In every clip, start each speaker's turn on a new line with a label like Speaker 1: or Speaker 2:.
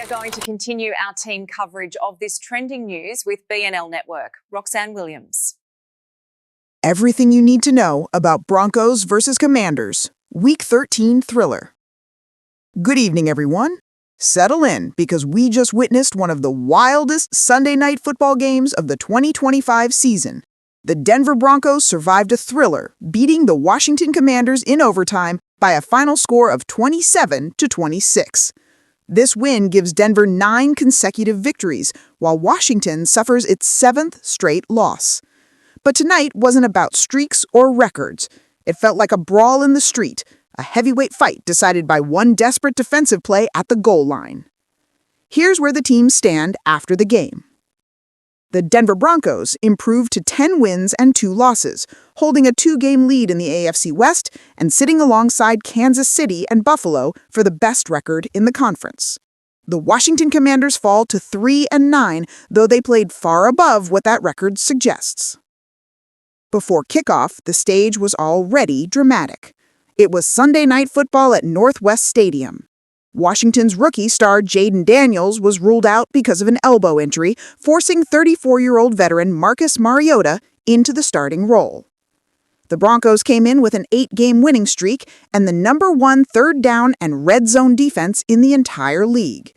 Speaker 1: going to continue our team coverage of this trending news with BNL Network. Roxanne Williams.
Speaker 2: Everything you need to know about Broncos versus Commanders, Week 13 thriller. Good evening, everyone. Settle in, because we just witnessed one of the wildest Sunday night football games of the 2025 season. The Denver Broncos survived a thriller, beating the Washington Commanders in overtime by a final score of 27-26. This win gives Denver 9 consecutive victories, while Washington suffers its 7th straight loss. But tonight wasn't about streaks or records. It felt like a brawl in the street, a heavyweight fight decided by one desperate defensive play at the goal line. Here's where the teams stand after the game. The Denver Broncos improved to 10 wins and 2 losses, holding a 2-game lead in the AFC West and sitting alongside Kansas City and Buffalo for the best record in the conference. The Washington Commanders fall to 3-9, though they played far above what that record suggests. Before kickoff, the stage was already dramatic. It was Sunday Night Football at Northwest Stadium. Washington's rookie star Jayden Daniels was ruled out because of an elbow injury, forcing 34-year-old veteran Marcus Mariota into the starting role. The Broncos came in with an 8-game winning streak and the #1 third down and red zone defense in the entire league.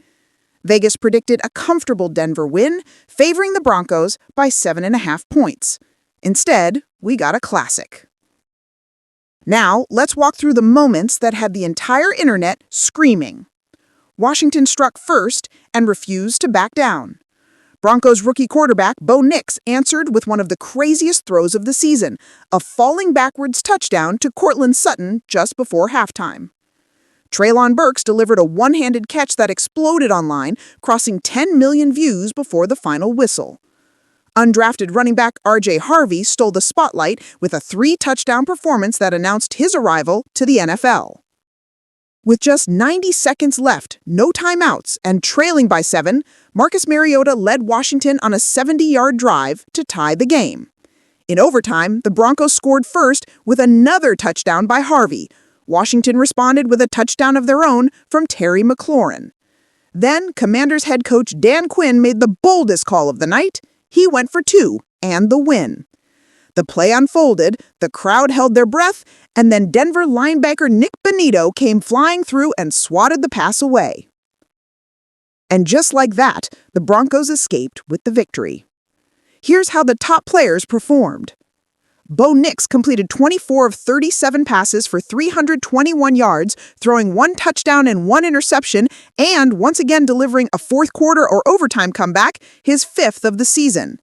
Speaker 2: Vegas predicted a comfortable Denver win, favoring the Broncos by 7.5 points. Instead, we got a classic. Now, let's walk through the moments that had the entire internet screaming. Washington struck first and refused to back down. Broncos rookie quarterback Bo Nix answered with one of the craziest throws of the season, a falling backwards touchdown to Courtland Sutton just before halftime. Treylon Burks delivered a one-handed catch that exploded online, crossing 10 million views before the final whistle. Undrafted running back RJ Harvey stole the spotlight with a 3-touchdown performance that announced his arrival to the NFL. With just 90 seconds left, no timeouts, and trailing by 7, Marcus Mariota led Washington on a 70-yard drive to tie the game. In overtime, the Broncos scored first with another touchdown by Harvey. Washington responded with a touchdown of their own from Terry McLaurin. Then, Commanders head coach Dan Quinn made the boldest call of the night. He went for 2 and the win. The play unfolded, the crowd held their breath, and then Denver linebacker Nik Bonitto came flying through and swatted the pass away. And just like that, the Broncos escaped with the victory. Here's how the top players performed. Bo Nix completed 24 of 37 passes for 321 yards, throwing 1 touchdown and 1 interception, and once again delivering a fourth-quarter or overtime comeback, his 5th of the season.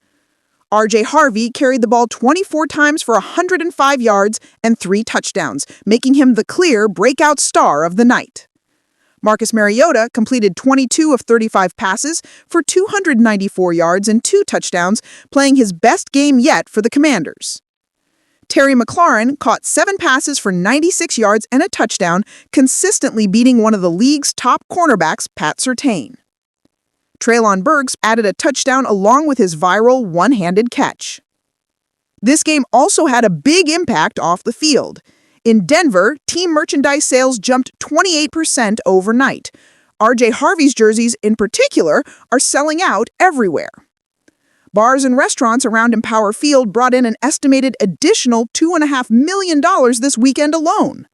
Speaker 2: RJ Harvey carried the ball 24 times for 105 yards and 3 touchdowns, making him the clear breakout star of the night. Marcus Mariota completed 22 of 35 passes for 294 yards and 2 touchdowns, playing his best game yet for the Commanders. Terry McLaurin caught 7 passes for 96 yards and a touchdown, consistently beating one of the league's top cornerbacks, Pat Surtain. Treylon Burks added a touchdown along with his viral one-handed catch. This game also had a big impact off the field. In Denver, team merchandise sales jumped 28% overnight. RJ Harvey's jerseys, in particular, are selling out everywhere. Bars and restaurants around Empower Field brought in an estimated additional $2.5 million this weekend alone.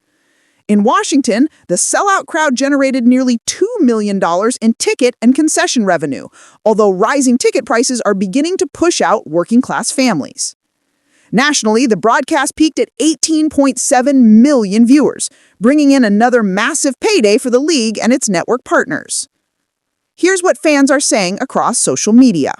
Speaker 2: In Washington, the sellout crowd generated nearly $2 million in ticket and concession revenue, although rising ticket prices are beginning to push out working-class families. Nationally, the broadcast peaked at 18.7 million viewers, bringing in another massive payday for the league and its network partners. Here's what fans are saying across social media.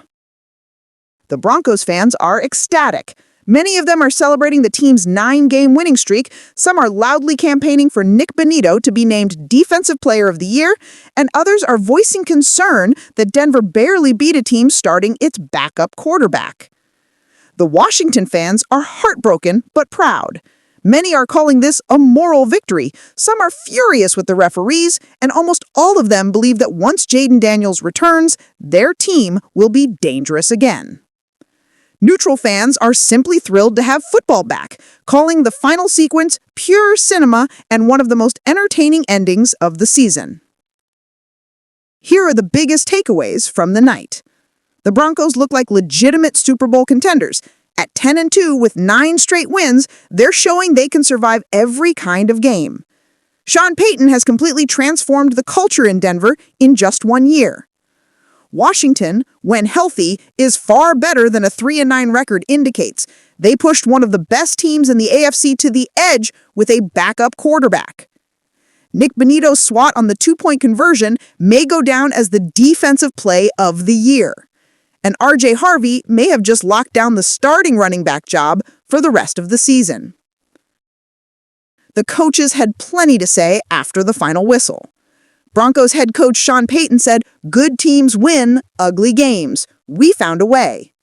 Speaker 2: The Broncos fans are ecstatic. Many of them are celebrating the team's 9-game winning streak. Some are loudly campaigning for Nik Bonitto to be named Defensive Player of the Year, and others are voicing concern that Denver barely beat a team starting its backup quarterback. The Washington fans are heartbroken but proud. Many are calling this a moral victory. Some are furious with the referees, and almost all of them believe that once Jayden Daniels returns, their team will be dangerous again. Neutral fans are simply thrilled to have football back, calling the final sequence pure cinema and one of the most entertaining endings of the season. Here are the biggest takeaways from the night. The Broncos look like legitimate Super Bowl contenders. At 10-2 with 9 straight wins, they're showing they can survive every kind of game. Sean Payton has completely transformed the culture in Denver in just 1 year. Washington, when healthy, is far better than a 3-9 record indicates. They pushed one of the best teams in the AFC to the edge with a backup quarterback. Nik Bonitto's swat on the 2-point conversion may go down as the defensive play of the year. And RJ Harvey may have just locked down the starting running back job for the rest of the season. The coaches had plenty to say after the final whistle. Broncos head coach Sean Payton said, "Good teams win ugly games. We found a way."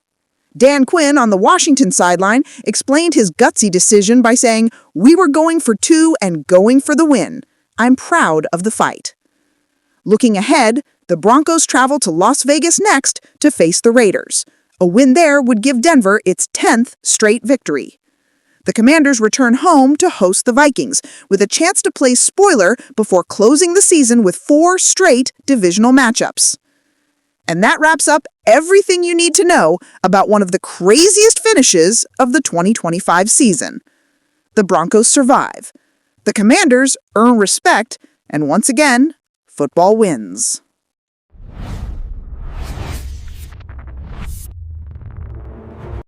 Speaker 2: Dan Quinn on the Washington sideline explained his gutsy decision by saying, "We were going for 2 and going for the win. I'm proud of the fight." Looking ahead, the Broncos travel to Las Vegas next to face the Raiders. A win there would give Denver its 10th straight victory. The Commanders return home to host the Vikings, with a chance to play spoiler before closing the season with 4 straight divisional matchups. And that wraps up everything you need to know about one of the craziest finishes of the 2025 season. The Broncos survive. The Commanders earn respect, and once again, football wins.